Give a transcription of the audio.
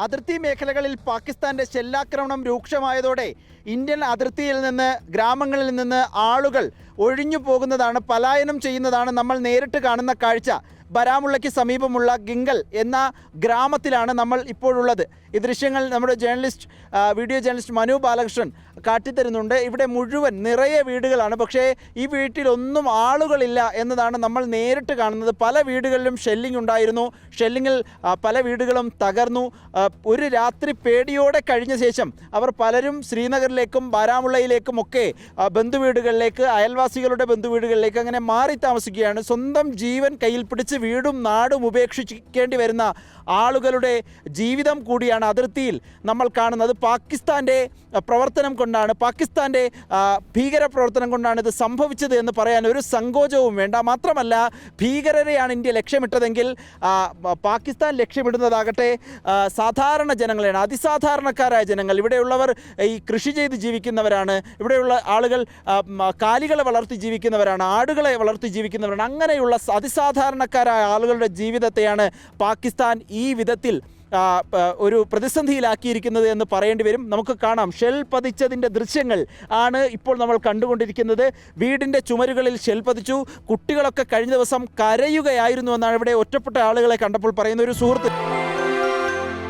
അതിർത്തി മേഖലകളിൽ പാകിസ്ഥാന്റെ ഷെല്ലാക്രമണം രൂക്ഷമായതോടെ ഇന്ത്യൻ അതിർത്തിയിൽ നിന്ന് ഗ്രാമങ്ങളിൽ നിന്ന് ആളുകൾ ഒഴിഞ്ഞു പോകുന്നതാണ്, പലായനം ചെയ്യുന്നതാണ് നമ്മൾ നേരിട്ട് കാണുന്ന കാഴ്ച. ബരാമുള്ളയ്ക്ക് സമീപമുള്ള ഗിങ്കൽ എന്ന ഗ്രാമത്തിലാണ് നമ്മൾ ഇപ്പോഴുള്ളത്. ഈ ദൃശ്യങ്ങൾ നമ്മുടെ വീഡിയോ ജേർണലിസ്റ്റ് മനു ബാലകൃഷ്ണൻ കാട്ടിത്തരുന്നുണ്ട്. ഇവിടെ മുഴുവൻ നിറയെ വീടുകളാണ്, പക്ഷേ ഈ വീട്ടിലൊന്നും ആളുകളില്ല എന്നതാണ് നമ്മൾ നേരിട്ട് കാണുന്നത്. പല വീടുകളിലും ഷെല്ലിംഗ് ഉണ്ടായിരുന്നു. ഷെല്ലിങ്ങിൽ പല വീടുകളും തകർന്നു. ഒരു രാത്രി പേടിയോടെ കഴിഞ്ഞ ശേഷം അവർ പലരും ശ്രീനഗറിലേക്കും ബാരാമുള്ളയിലേക്കും ഒക്കെ ബന്ധുവീടുകളിലേക്ക്, അയൽവാസികളുടെ ബന്ധുവീടുകളിലേക്ക് അങ്ങനെ മാറി താമസിക്കുകയാണ്. സ്വന്തം ജീവൻ കയ്യിൽ പിടിച്ച് വീടും നാടും ഉപേക്ഷിക്കേണ്ടി വരുന്ന ആളുകളുടെ ജീവിതം കൂടിയാണ് അതിർത്തിയിൽ നമ്മൾ കാണുന്നത്. പാകിസ്ഥാൻ്റെ പ്രവർത്തനം കൊണ്ടാണ്, പാകിസ്ഥാൻ്റെ ഭീകര പ്രവർത്തനം കൊണ്ടാണ് ഇത് സംഭവിച്ചത് എന്ന് പറയാൻ ഒരു സങ്കോചവും വേണ്ട. മാത്രമല്ല, ഭീകരരെയാണ് ഇന്ത്യ ലക്ഷ്യമിട്ടതെങ്കിൽ പാകിസ്ഥാൻ ലക്ഷ്യമിടുന്നതാകട്ടെ സാധാരണ ജനങ്ങളെയാണ്, അതിസാധാരണക്കാരായ ജനങ്ങൾ. ഇവിടെയുള്ളവർ ഈ കൃഷി ചെയ്ത് ജീവിക്കുന്നവരാണ്, ഇവിടെയുള്ള ആളുകൾ കാലികളെ വളർത്തി ജീവിക്കുന്നവരാണ്, ആടുകളെ വളർത്തി ജീവിക്കുന്നവരാണ്. അങ്ങനെയുള്ള അതിസാധാരണക്കാരായ ആളുകളുടെ ജീവിതത്തെയാണ് പാകിസ്ഥാൻ ഈ വിധത്തിൽ ഒരു പ്രതിസന്ധിയിലാക്കിയിരിക്കുന്നത് എന്ന് പറയേണ്ടി വരും. നമുക്ക് കാണാം, ഷെൽ പതിച്ചതിൻ്റെ ദൃശ്യങ്ങൾ ആണ് ഇപ്പോൾ നമ്മൾ കണ്ടുകൊണ്ടിരിക്കുന്നത്. വീടിൻ്റെ ചുമരുകളിൽ ഷെൽ പതിച്ചു. കുട്ടികളൊക്കെ കഴിഞ്ഞ ദിവസം കരയുകയായിരുന്നു എന്നാണ് ഇവിടെ ഒറ്റപ്പെട്ട ആളുകളെ കണ്ടപ്പോൾ പറയുന്ന ഒരു സുഹൃത്ത്.